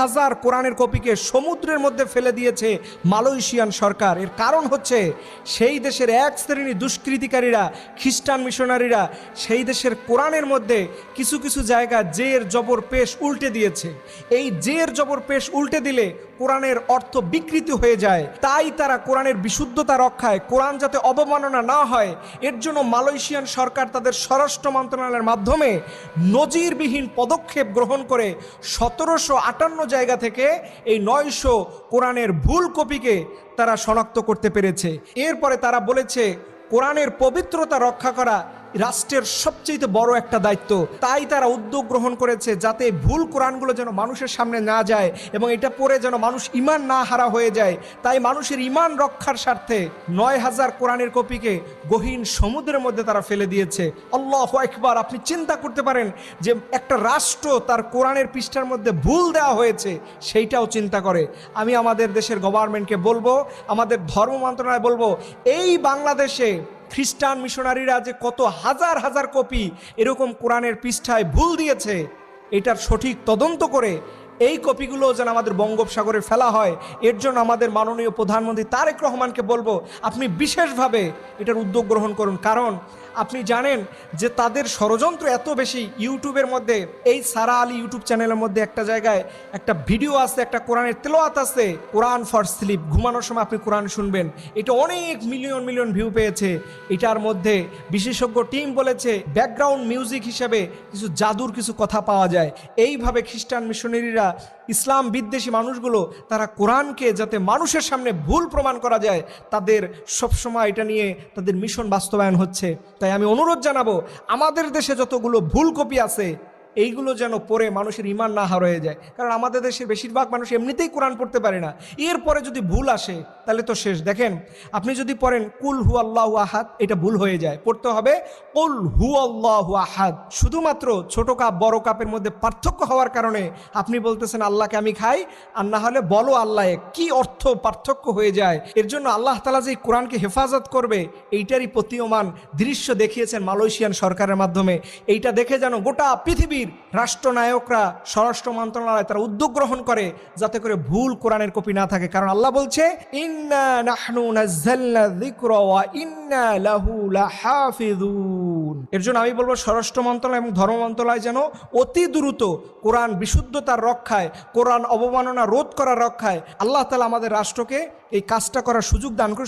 9,000 কোরআনের কপিকে সমুদ্রের মধ্যে ফেলে দিয়েছে মালয়েশিয়ান সরকার। এর কারণ হচ্ছে সেই দেশের এক শ্রেণী দুষ্কৃতিকারীরা, খ্রিস্টান মিশনারিরা সেই দেশের কোরআনের মধ্যে কিছু কিছু জায়গা জের জবর পেশ উল্টে দিয়েছে। এই জের জবর পেশ উল্টে দিলে কোরআনের অর্থ বিকৃত হয়ে যায়। তাই তারা কোরআনের বিশুদ্ধতা রক্ষায়, কোরআন যাতে অবমাননা না হয়, এর জন্য মালয়েশিয়ান সরকার তাদের স্বরাষ্ট্র মন্ত্রণালয়ের মাধ্যমে নজিরবিহীন পদক্ষেপ গ্রহণ করে 1758 জায়গা থেকে এই 900 কোরআনের ভুল কপিকে তারা শনাক্ত করতে পেরেছে। এরপরে তারা বলেছে কোরআনের পবিত্রতা রক্ষা করা রাষ্ট্রের সবচেয়ে বড় একটা দায়িত্ব। তাই তারা উদ্যোগ গ্রহণ করেছে যাতে ভুল কোরআনগুলো যেন মানুষের সামনে না যায় এবং এটা পড়ে যেন মানুষ ঈমান না হারা হয়ে যায়। তাই মানুষের ঈমান রক্ষার স্বার্থে 9,000 কোরআনের কপিকে গহীন সমুদ্রের মধ্যে তারা ফেলে দিয়েছে। আল্লাহু আকবার। আপনি চিন্তা করতে পারেন যে একটা রাষ্ট্র তার কোরআনের পৃষ্ঠার মধ্যে ভুল দেওয়া হয়েছে, সেইটাও চিন্তা করে। আমি আমাদের দেশের গভর্নমেন্টকে বলবো, আমাদের ধর্ম মন্ত্রণালয় বলবো, এই বাংলাদেশে খ্রিস্টান মিশনারিরা যে কত হাজার হাজার কপি এরকম কোরআনের পৃষ্ঠায় ভুল দিয়েছে, এটার সঠিক তদন্ত করে এই কপিগুলো যেন আমাদের বঙ্গোপসাগরে ফেলা হয়। এর জন্য আমাদের মাননীয় প্রধানমন্ত্রী তারেক রহমানকে বলবো, আপনি বিশেষভাবে এটার উদ্যোগ গ্রহণ করুন। কারণ আপনি জানেন যে তাদের ষড়যন্ত্র এত বেশি। ইউটিউবের মধ্যে এই সারা আলী ইউটিউব চ্যানেলের মধ্যে একটা জায়গায় একটা ভিডিও আছে, একটা কোরআনের তেলাওয়াত আছে, কোরআন ফর স্লিপ, ঘুমানোর সময় আপনি কোরআন শুনবেন। এটা অনেক মিলিয়ন মিলিয়ন ভিউ পেয়েছে। এটার মধ্যে বিশেষজ্ঞ টিম বলেছে ব্যাকগ্রাউন্ড মিউজিক হিসেবে কিছু জাদুর কিছু কথা পাওয়া যায়। এইভাবে খ্রিস্টান মিশনারিরা, ইসলাম বিদ্বেষী মানুষগুলো, তারা কোরআনকে যাতে মানুষের সামনে ভুল প্রমাণ করা যায়, তাদের সবসময় এটা নিয়ে তাদের মিশন বাস্তবায়ন হচ্ছে। তাই আমি অনুরোধ জানাবো, আমাদের দেশে যতগুলো ভুল কপি আছে এইগুলো যেন পড়ে মানুষের ঈমান না হারিয়ে যায়। কারণ আমাদের দেশের বেশিরভাগ মানুষ এমনিতেই কোরআন পড়তে পারে না, এরপরে যদি ভুল আসে তাহলে তো শেষ। দেখেন, আপনি যদি পড়েন কুল হু আল্লাহু আহাদ, এটা ভুল হয়ে যায়। পড়তে হবে কুল হু আল্লাহু আহাদ। শুধুমাত্র ছোট কাপ বড় কাপের মধ্যে পার্থক্য হওয়ার কারণে আপনি বলতেছেন আল্লাহকে আমি খাই, আর না হলে বলো আল্লাহ এক। কি অর্থ পার্থক্য হয়ে যায়। এর জন্য আল্লাহ তাআলা যে কোরআনকে হেফাজত করবে এইটারই প্রতীয়মান দৃশ্য দেখিয়েছেন মালয়েশিয়ান সরকারের মাধ্যমে। এইটা দেখে যেন গোটা পৃথিবীর রাষ্ট্রনায়করা, স্বরাষ্ট্র মন্ত্রণালয় তারা উদ্যোগ গ্রহণ করে যাতে করে ভুল কোরআনের কপি না থাকে। কারণ আল্লাহ বলছে ইন্না নাহনু নাযালনা যিকরা ওয়া ইন্না লাহু লাহাফিজুন। এর জন্য আমি বলবো স্বরাষ্ট্র মন্ত্রণালয় এবং ধর্ম মন্ত্রণালয় যেন অতি দ্রুত কোরআন বিশুদ্ধতার রক্ষায়, কোরআন অবমাননা রোধ করার রক্ষায় আল্লাহ তাআলা আমাদের রাষ্ট্রকে এই কাজটা করার সুযোগ দান করে।